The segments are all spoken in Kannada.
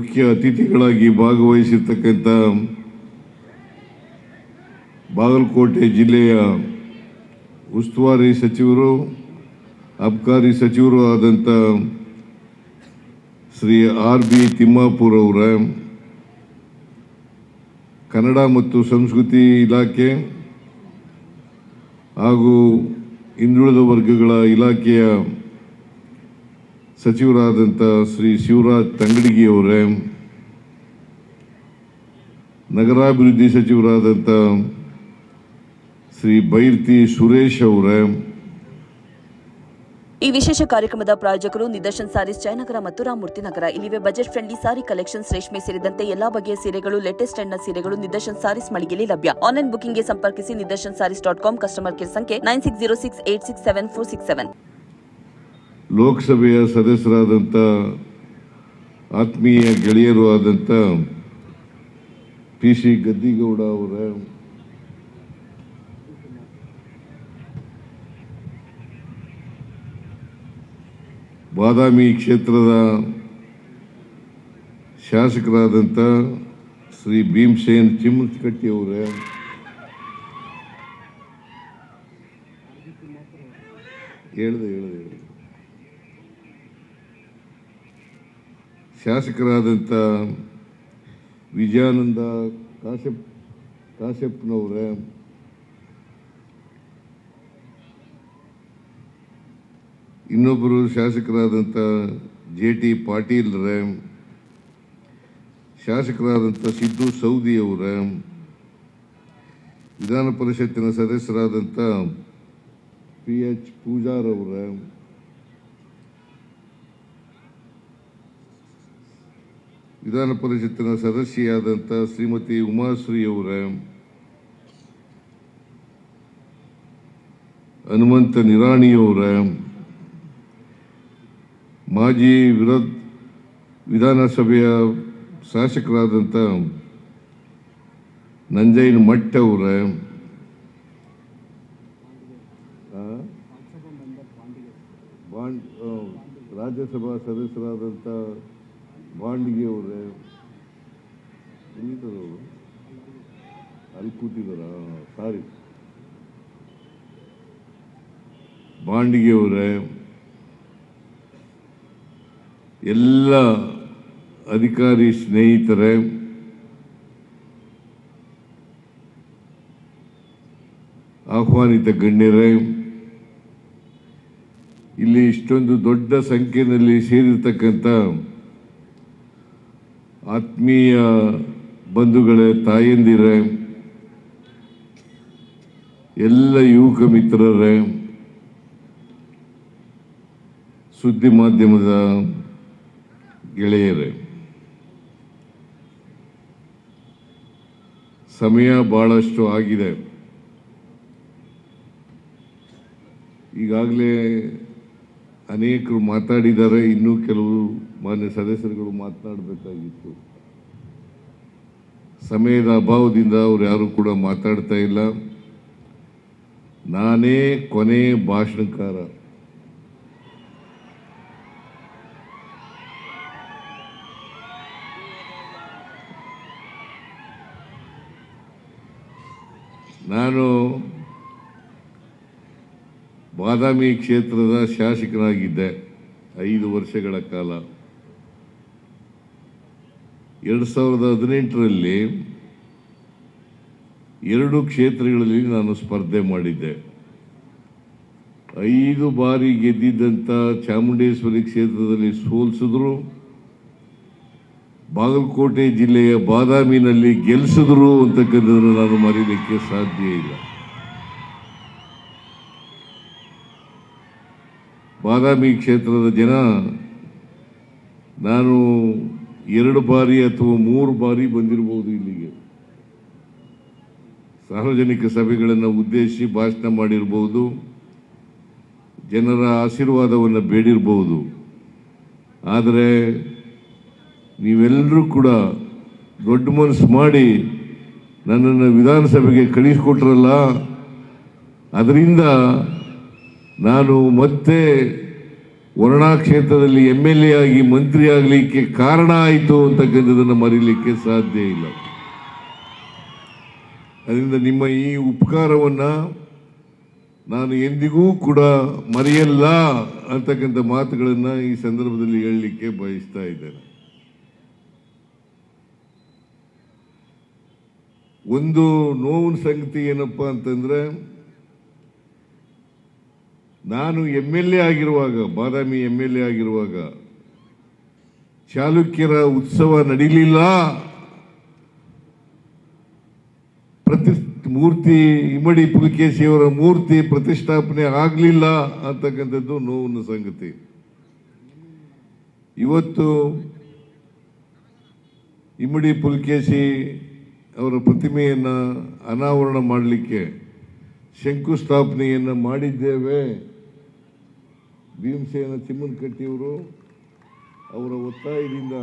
ಮುಖ್ಯ ಅತಿಥಿಗಳಾಗಿ ಭಾಗವಹಿಸಿರ್ತಕ್ಕಂಥ ಬಾಗಲಕೋಟೆ ಜಿಲ್ಲೆಯ ಉಸ್ತುವಾರಿ ಸಚಿವರು, ಅಬಕಾರಿ ಸಚಿವರು ಆದಂಥ ಶ್ರೀ ಆರ್.ಬಿ. ತಿಮ್ಮಾಪುರ್ ಅವರ, ಕನ್ನಡ ಮತ್ತು ಸಂಸ್ಕೃತಿ ಇಲಾಖೆ ಹಾಗೂ ಹಿಂದುಳಿದ ವರ್ಗಗಳ ಇಲಾಖೆಯ ಸಚಿವರಾದಂಥ ಶ್ರೀ ಶಿವರಾಜ್ ತಂಗಡಗಿ ಅವರೇ, ನಗರಾಭಿವೃದ್ಧಿ ಸಚಿವರಾದಂಥ ಶ್ರೀ ಬೈರ್ತಿ ಸುರೇಶ್ ಅವರೇ. ಈ ವಿಶೇಷ ಕಾರ್ಯಕ್ರಮದ ಪ್ರಾಯೋಜಕರು ನಿದರ್ಶನ್ ಸಾರೀಸ್ ಜಯನಗರ ಮತ್ತು ರಾಮಮೂರ್ತಿ ನಗರ. ಇಲ್ಲಿವೆ ಬಜೆಟ್ ಫ್ರೆಂಡ್ಲಿ ಸಾರಿ ಕಲೆಕ್ಷನ್ಸ್, ರೇಷ್ಮೆ ಸೇರಿದಂತೆ ಎಲ್ಲಾ ಬಗೆಯ ಸೀರೆಗಳು, ಲೇಟೆಸ್ಟ್ ಟ್ರೆಂಡ್ನ ಸೀರೆಗಳು ನಿದರ್ಶನ್ ಸಾರೀಸ್ ಮಳಿಗೆಯಲ್ಲಿ ಲಭ್ಯ. ಆನ್ಲೈನ್ ಬುಕಿಂಗ್ಗೆ ಸಂಪರ್ಕಿಸಿ nidarshansarees.com. ಕಸ್ಟಮರ್ ಕೇರ್ ಸಂಖ್ಯೆ 9606867467. ಲೋಕಸಭೆಯ ಸದಸ್ಯರಾದಂಥ ಆತ್ಮೀಯ ಗೆಳೆಯರು ಆದಂಥ ಪಿ.ಸಿ. ಗದ್ದಿಗೌಡ ಅವರ, ಬಾದಾಮಿ ಕ್ಷೇತ್ರದ ಶಾಸಕರಾದಂಥ ಶ್ರೀ ಭೀಮಸೇನ್ ಚಿಮ್ಮಕಟ್ಟಿ ಅವರೇ, ಹೇಳಿದೆ ಶಾಸಕರಾದಂಥ ವಿಜಯಾನಂದ ಕಾಶ್ಯಪ್ನವರೇ, ಇನ್ನೊಬ್ಬರು ಶಾಸಕರಾದಂಥ ಜೆ.ಟಿ. ಪಾಟೀಲ್ರೇ, ಶಾಸಕರಾದಂಥ ಸಿದ್ದು ಸೌದಿ ಅವರೇ, ವಿಧಾನ ಪರಿಷತ್ತಿನ ಸದಸ್ಯರಾದಂಥ ಪಿ.ಎಚ್. ಪೂಜಾರ್ ಅವರೇ, ವಿಧಾನ ಪರಿಷತ್ತಿನ ಸದಸ್ಯೆಯಾದಂಥ ಶ್ರೀಮತಿ ಉಮಾಶ್ರೀ ಅವರೇ, ಹನುಮಂತ ನಿರಾಣಿಯವರೇ, ಮಾಜಿ ವಿಧಾನಸಭೆಯ ಶಾಸಕರಾದಂಥ ನಂಜಯ್ಯ ಮಠ್ ಅವರೇ, ರಾಜ್ಯಸಭಾ ಸದಸ್ಯರಾದಂಥ ಬಾಂಡಿಗೆ ಅವರೇ, ಅಲ್ಲಿ ಕೂತಿದ್ದಾರ, ಸಾರಿ, ಬಾಂಡಿಗೆ ಅವರೇ, ಎಲ್ಲ ಅಧಿಕಾರಿ ಸ್ನೇಹಿತರೇ, ಆಹ್ವಾನಿತ ಗಣ್ಯರೇ, ಇಲ್ಲಿ ಇಷ್ಟೊಂದು ದೊಡ್ಡ ಸಂಖ್ಯೆಯಲ್ಲಿ ಸೇರಿರ್ತಕ್ಕಂಥ ಆತ್ಮೀಯ ಬಂಧುಗಳೇ, ತಾಯಂದಿರೇ, ಎಲ್ಲ ಯುವಕ ಮಿತ್ರರೇ, ಸುದ್ದಿ ಮಾಧ್ಯಮದ ಗೆಳೆಯರೇ, ಸಮಯ ಬಹಳಷ್ಟು ಆಗಿದೆ. ಈಗಾಗಲೇ ಅನೇಕರು ಮಾತಾಡಿದ್ದಾರೆ, ಇನ್ನೂ ಕೆಲವು ಮಾನ್ಯ ಸದಸ್ಯರುಗಳು ಮಾತನಾಡಬೇಕಾಗಿತ್ತು. ಸಮಯದ ಅಭಾವದಿಂದ ಅವರು ಯಾರು ಕೂಡ ಮಾತಾಡ್ತಾ ಇಲ್ಲ. ನಾನೇ ಕೊನೆ ಭಾಷಣಕಾರ. ನಾನು ಬಾದಾಮಿ ಕ್ಷೇತ್ರದ ಶಾಸಕನಾಗಿದ್ದೆ 5 ವರ್ಷಗಳ ಕಾಲ. 2018ರಲ್ಲಿ 2 ಕ್ಷೇತ್ರಗಳಲ್ಲಿ ನಾನು ಸ್ಪರ್ಧೆ ಮಾಡಿದ್ದೆ. 5 ಬಾರಿ ಗೆದ್ದಿದ್ದಂಥ ಚಾಮುಂಡೇಶ್ವರಿ ಕ್ಷೇತ್ರದಲ್ಲಿ ಸೋಲಿಸಿದ್ರು, ಬಾಗಲಕೋಟೆ ಜಿಲ್ಲೆಯ ಬಾದಾಮಿನಲ್ಲಿ ಗೆಲ್ಲಿಸಿದ್ರು ಅಂತಕ್ಕಂಥದ್ದನ್ನು ನಾನು ಮರೀಲಿಕ್ಕೆ ಸಾಧ್ಯ ಇಲ್ಲ. ಬಾದಾಮಿ ಕ್ಷೇತ್ರದ ಜನ ನಾನು 2 ಬಾರಿ ಅಥವಾ 3 ಬಾರಿ ಬಂದಿರಬಹುದು ಇಲ್ಲಿಗೆ. ಸಾರ್ವಜನಿಕ ಸಭೆಗಳನ್ನು ಉದ್ದೇಶಿಸಿ ಭಾಷಣ ಮಾಡಿರಬಹುದು, ಜನರ ಆಶೀರ್ವಾದವನ್ನು ಬೇಡಿರಬಹುದು. ಆದರೆ ನೀವೆಲ್ಲರೂ ಕೂಡ ದೊಡ್ಡ ಮನಸ್ಸು ಮಾಡಿ ನನ್ನನ್ನು ವಿಧಾನಸಭೆಗೆ ಕಳಿಸಿಕೊಟ್ರಲ್ಲ, ಅದರಿಂದ ನಾನು ಮತ್ತೆ ವರ್ಣಾ ಕ್ಷೇತ್ರದಲ್ಲಿ MLA ಆಗಿ ಮಂತ್ರಿ ಆಗಲಿಕ್ಕೆ ಕಾರಣ ಆಯಿತು ಅಂತಕ್ಕಂಥದ್ದನ್ನು ಮರೀಲಿಕ್ಕೆ ಸಾಧ್ಯ ಇಲ್ಲ. ಅದರಿಂದ ನಿಮ್ಮ ಈ ಉಪಕಾರವನ್ನು ನಾನು ಎಂದಿಗೂ ಕೂಡ ಮರೆಯಲ್ಲ ಅಂತಕ್ಕಂಥ ಮಾತುಗಳನ್ನು ಈ ಸಂದರ್ಭದಲ್ಲಿ ಹೇಳಲಿಕ್ಕೆ ಬಯಸ್ತಾ ಇದ್ದೇನೆ. ಒಂದು ನೋವಿನ ಸಂಗತಿ ಏನಪ್ಪಾ ಅಂತಂದ್ರೆ, ನಾನು MLA ಆಗಿರುವಾಗ, ಬಾದಾಮಿ MLA ಆಗಿರುವಾಗ ಚಾಲುಕ್ಯರ ಉತ್ಸವ ನಡೀಲಿಲ್ಲ, ಮೂರ್ತಿ ಇಮ್ಮಡಿ ಪುಲಿಕೇಶಿಯವರ ಮೂರ್ತಿ ಪ್ರತಿಷ್ಠಾಪನೆ ಆಗಲಿಲ್ಲ ಅಂತಕ್ಕಂಥದ್ದು ನೋವಿನ ಸಂಗತಿ. ಇವತ್ತು ಇಮ್ಮಡಿ ಪುಲಿಕೇಶಿ ಅವರ ಪ್ರತಿಮೆಯನ್ನು ಅನಾವರಣ ಮಾಡಲಿಕ್ಕೆ ಶಂಕುಸ್ಥಾಪನೆಯನ್ನು ಮಾಡಿದ್ದೇವೆ. ಭೀಮಸೇನ ಚಿಮ್ಮನಕಟ್ಟಿಯವರು ಅವರ ಒತ್ತಾಯದಿಂದ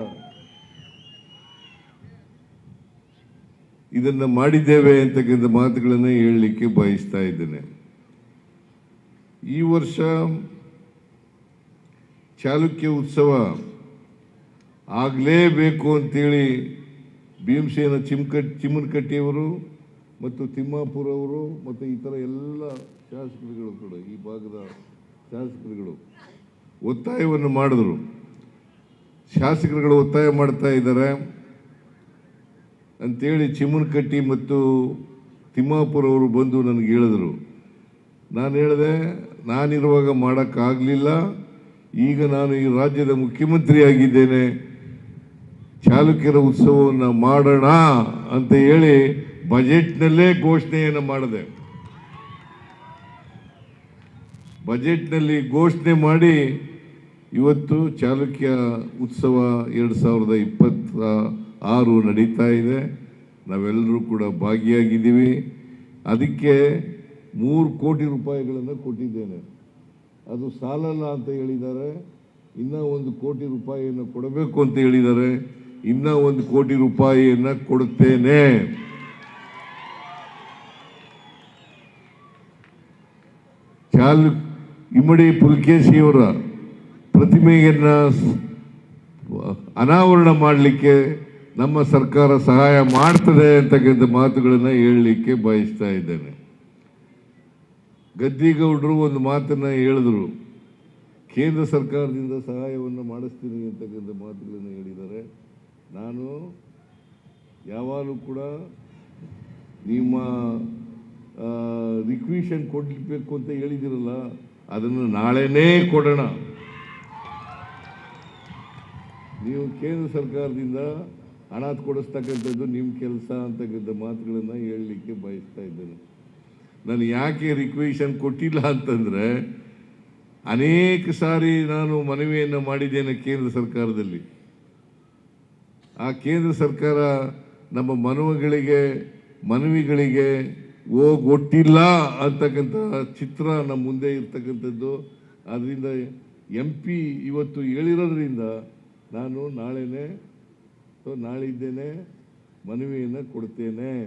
ಇದನ್ನು ಮಾಡಿದ್ದೇವೆ ಅಂತಕ್ಕಂಥ ಮಾತುಗಳನ್ನು ಹೇಳಲಿಕ್ಕೆ ಬಯಸ್ತಾ ಇದ್ದೇನೆ. ಈ ವರ್ಷ ಚಾಲುಕ್ಯ ಉತ್ಸವ ಆಗಲೇಬೇಕು ಅಂತೇಳಿ ಭೀಮಸೇನ ಚಿಮ್ಮನಕಟ್ಟಿಯವರು ಮತ್ತು ತಿಮ್ಮಾಪುರವರು ಮತ್ತು ಇತರ ಎಲ್ಲ ಶಾಸಕರುಗಳು ಕೂಡ, ಈ ಭಾಗದ ಶಾಸಕರುಗಳು ಒತ್ತಾಯವನ್ನು ಮಾಡಿದ್ರು. ಶಾಸಕರುಗಳು ಒತ್ತಾಯ ಮಾಡ್ತಾ ಇದ್ದಾರೆ ಅಂತೇಳಿ ಚಿಮ್ಮನಕಟ್ಟಿ ಮತ್ತು ತಿಮ್ಮಾಪುರವರು ಬಂದು ನನಗೆ ಹೇಳಿದ್ರು. ನಾನು ಹೇಳಿದೆ, ನಾನಿರುವಾಗ ಮಾಡೋಕ್ಕಾಗಲಿಲ್ಲ, ಈಗ ನಾನು ಈ ರಾಜ್ಯದ ಮುಖ್ಯಮಂತ್ರಿ ಆಗಿದ್ದೇನೆ, ಚಾಲುಕ್ಯರ ಉತ್ಸವವನ್ನು ಮಾಡೋಣ ಅಂತ ಹೇಳಿ ಬಜೆಟ್ನಲ್ಲೇ ಘೋಷಣೆಯನ್ನು ಮಾಡಿದೆ. ಬಜೆಟ್ನಲ್ಲಿ ಘೋಷಣೆ ಮಾಡಿ ಇವತ್ತು ಚಾಲುಕ್ಯ ಉತ್ಸವ 2026 ನಡೀತಾ ಇದೆ. ನಾವೆಲ್ಲರೂ ಕೂಡ ಭಾಗಿಯಾಗಿದ್ದೀವಿ. ಅದಕ್ಕೆ 3 ಕೋಟಿ ರೂಪಾಯಿಗಳನ್ನು ಕೊಟ್ಟಿದ್ದೇನೆ. ಅದು ಸಾಲಲ್ಲ ಅಂತ ಹೇಳಿದ್ದಾರೆ. ಇನ್ನೂ 1 ಕೋಟಿ ರೂಪಾಯಿಯನ್ನು ಕೊಡಬೇಕು ಅಂತ ಹೇಳಿದ್ದಾರೆ. ಇನ್ನೂ 1 ಕೋಟಿ ರೂಪಾಯಿಯನ್ನು ಕೊಡುತ್ತೇನೆ. ಇಮ್ಮಡಿ ಪುಲಿಕೇಶಿಯವರ ಪ್ರತಿಮೆಯನ್ನು ಅನಾವರಣ ಮಾಡಲಿಕ್ಕೆ ನಮ್ಮ ಸರ್ಕಾರ ಸಹಾಯ ಮಾಡ್ತದೆ ಅಂತಕ್ಕಂಥ ಮಾತುಗಳನ್ನು ಹೇಳಲಿಕ್ಕೆ ಬಯಸ್ತಾ ಇದ್ದೇನೆ. ಗದ್ದಿಗೌಡರು ಒಂದು ಮಾತನ್ನು ಹೇಳಿದ್ರು, ಕೇಂದ್ರ ಸರ್ಕಾರದಿಂದ ಸಹಾಯವನ್ನು ಮಾಡಿಸ್ತೀನಿ ಅಂತಕ್ಕಂಥ ಮಾತುಗಳನ್ನು ಹೇಳಿದ್ದಾರೆ. ನಾನು ಯಾವಾಗಲೂ ಕೂಡ ನಿಮ್ಮ ರಿಕ್ವಿಷನ್ ಕೊಡಬೇಕು ಅಂತ ಹೇಳಿದಿರಲ್ಲ, ಅದನ್ನು ನಾಳೆನೇ ಕೊಡೋಣ. ನೀವು ಕೇಂದ್ರ ಸರ್ಕಾರದಿಂದ ಹಣ ಕೊಡಿಸ್ತಕ್ಕಂಥದ್ದು ನಿಮ್ಮ ಕೆಲಸ ಅಂತಕ್ಕಂಥ ಮಾತುಗಳನ್ನು ಹೇಳಲಿಕ್ಕೆ ಬಯಸ್ತಾ ಇದ್ದೇನೆ. ನಾನು ಯಾಕೆ ರಿಕ್ವಿಷನ್ ಕೊಟ್ಟಿಲ್ಲ ಅಂತಂದರೆ, ಅನೇಕ ಸಾರಿ ನಾನು ಮನವಿಯನ್ನು ಮಾಡಿದ್ದೇನೆ ಕೇಂದ್ರ ಸರ್ಕಾರದಲ್ಲಿ. ಆ ಕೇಂದ್ರ ಸರ್ಕಾರ ನಮ್ಮ ಮನವಿಗಳಿಗೆ ಒಟ್ಟಿಲ್ಲ ಅಂತಕ್ಕಂಥ ಚಿತ್ರ ನಮ್ಮ ಮುಂದೆ ಇರ್ತಕ್ಕಂಥದ್ದು. ಆದ್ದರಿಂದ MP ಇವತ್ತು ಹೇಳಿರೋದ್ರಿಂದ ನಾನು ನಾಳಿದ್ದೇನೆ ಮನವಿಯನ್ನು ಕೊಡ್ತೇನೆ.